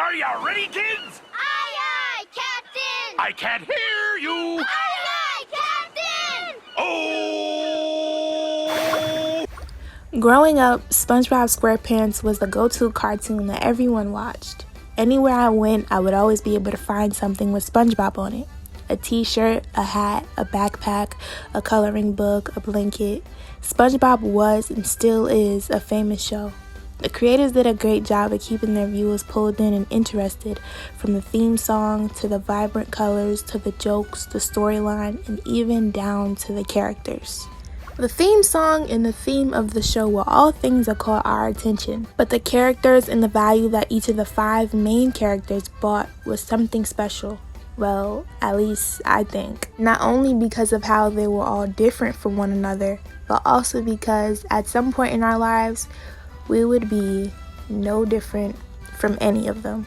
Are you ready, kids? Aye, aye, Captain! I can't hear you! Aye, aye, Captain! Oh! Growing up, Spongebob Squarepants was the go-to cartoon that everyone watched. Anywhere I went, I would always be able to find something with SpongeBob on it. A t-shirt, a hat, a backpack, a coloring book, a blanket. SpongeBob was and still is a famous show. The creators did a great job of keeping their viewers pulled in and interested, from the theme song to the vibrant colors to the jokes, the storyline, and even down to the characters. The theme song and the theme of the show were all things that caught our attention, but the characters and the value that each of the 5 main characters brought was something special. Well, at least I think. Not only because of how they were all different from one another, but also because at some point in our lives, we would be no different from any of them.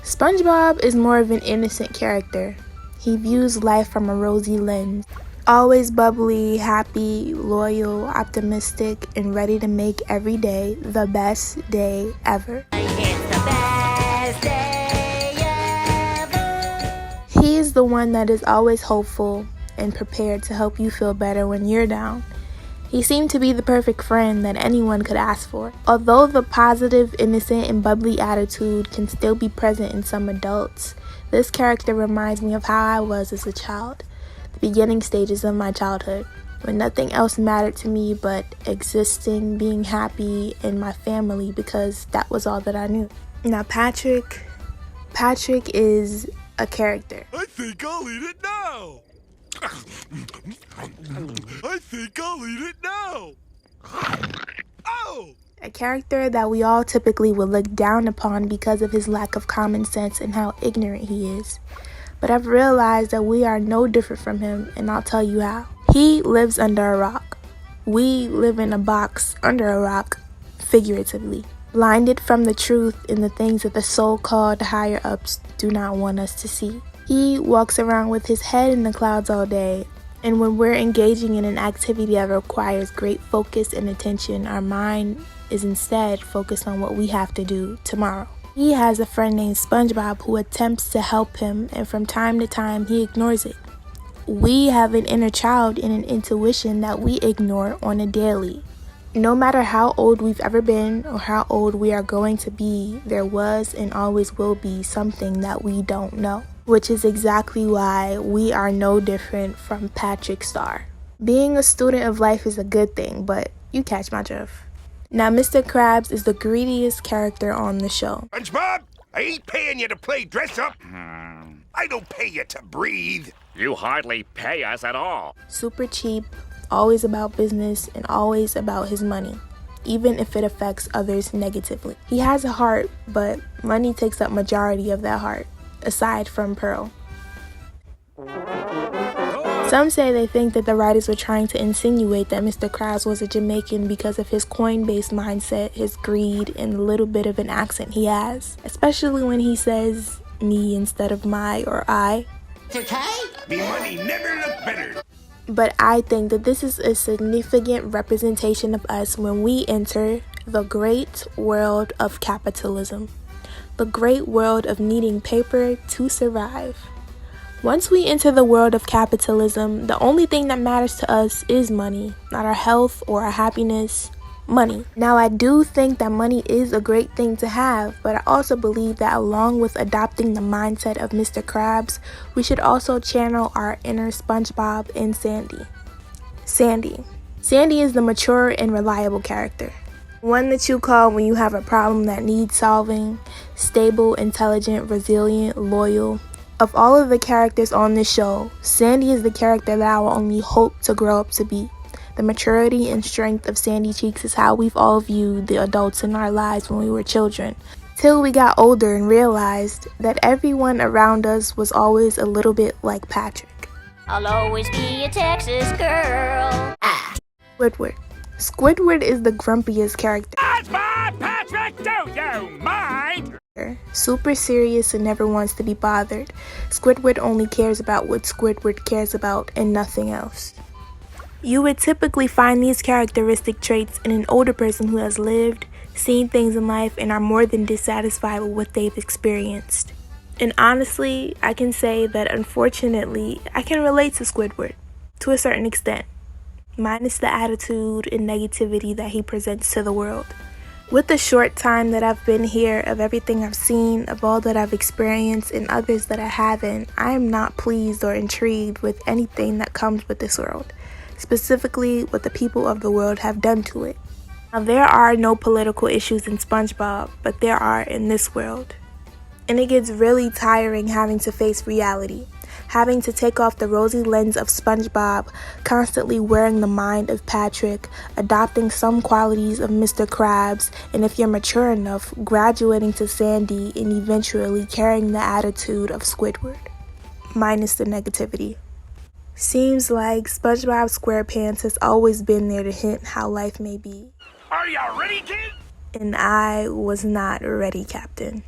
SpongeBob is more of an innocent character. He views life from a rosy lens. Always bubbly, happy, loyal, optimistic, and ready to make every day the best day ever. It's the best day ever! He is the one that is always hopeful and prepared to help you feel better when you're down. He seemed to be the perfect friend that anyone could ask for. Although the positive, innocent, and bubbly attitude can still be present in some adults, this character reminds me of how I was as a child. The beginning stages of my childhood, when nothing else mattered to me but existing, being happy, and my family, because that was all that I knew. Now Patrick is a character. I think I'll eat it now! I think I'll eat it now! Oh! A character that we all typically would look down upon because of his lack of common sense and how ignorant he is. But I've realized that we are no different from him, and I'll tell you how. He lives under a rock. We live in a box under a rock, figuratively, blinded from the truth in the things that the so-called higher-ups do not want us to see. He walks around with his head in the clouds all day, and when we're engaging in an activity that requires great focus and attention, our mind is instead focused on what we have to do tomorrow. He has a friend named SpongeBob who attempts to help him, and from time to time he ignores it. We have an inner child and an intuition that we ignore on a daily. No matter how old we've ever been or how old we are going to be, there was and always will be something that we don't know. Which is exactly why we are no different from Patrick Star. Being a student of life is a good thing, but you catch my drift. Now, Mr.Krabs is the greediest character on the show. SpongeBob, I ain't paying you to play dress-up. I don't pay you to breathe. You hardly pay us at all. Super cheap, always about business, and always about his money, even if it affects others negatively. He has a heart, but money takes up majority of that heart, aside from Pearl. Some say they think that the writers were trying to insinuate that Mr. Krabs was a Jamaican because of his coin-based mindset, his greed, and the little bit of an accent he has, especially when he says me instead of my or I. Okay? Me money never looked better. But I think that this is a significant representation of us when we enter the great world of capitalism. The great world of needing paper to survive. Once we enter the world of capitalism, the only thing that matters to us is money, not our health or our happiness. Money. Now, I do think that money is a great thing to have, but I also believe that along with adopting the mindset of Mr. Krabs, we should also channel our inner SpongeBob and Sandy. Sandy is the mature and reliable character. One that you call when you have a problem that needs solving, stable, intelligent, resilient, loyal. Of all of the characters on this show, Sandy is the character that I will only hope to grow up to be. The maturity and strength of Sandy Cheeks is how we've all viewed the adults in our lives when we were children, till we got older and realized that everyone around us was always a little bit like Patrick. I'll always be a Texas girl. Squidward. Squidward is the grumpiest character. SpongeBob, Patrick, do you mind? Super serious and never wants to be bothered. Squidward only cares about what Squidward cares about and nothing else. You would typically find these characteristic traits in an older person who has lived, seen things in life, and are more than dissatisfied with what they've experienced. And honestly, I can say that unfortunately, I can relate to Squidward to a certain extent, minus the attitude and negativity that he presents to the world. With the short time that I've been here, of everything I've seen, of all that I've experienced and others that I haven't, I am not pleased or intrigued with anything that comes with this world, specifically what the people of the world have done to it. Now, there are no political issues in SpongeBob, but there are in this world. And it gets really tiring having to face reality, having to take off the rosy lens of SpongeBob, constantly wearing the mind of Patrick, adopting some qualities of Mr.Krabs, and if you're mature enough, graduating to Sandy and eventually carrying the attitude of Squidward, minus the negativity. Seems like SpongeBob Squarepants has always been there to hint how life may be. Are you ready, kid? And I was not ready, Captain.